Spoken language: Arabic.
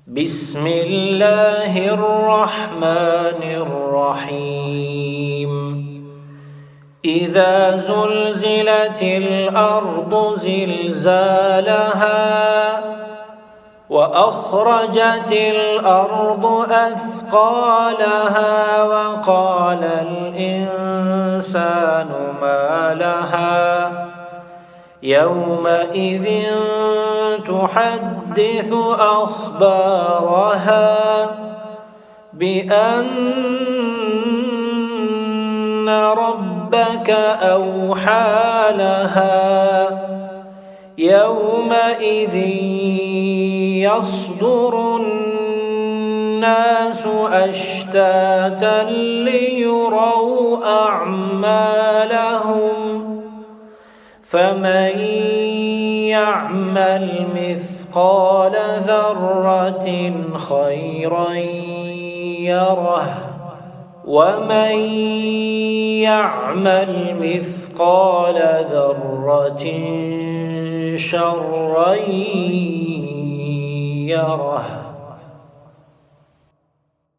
بسم الله الرحمن الرحيم إذا زلزلت الأرض زلزالها وأخرجت الأرض أثقالها وقال الإنسان ما لها يومئذ تحدث أخبارها بأن ربك أوحى لها يومئذ يصدر الناس أشتاتا ليروا أعمالهم فمن يعمل مثقال ذرة خيرا يره ومن يعمل مثقال ذرة شرا يره.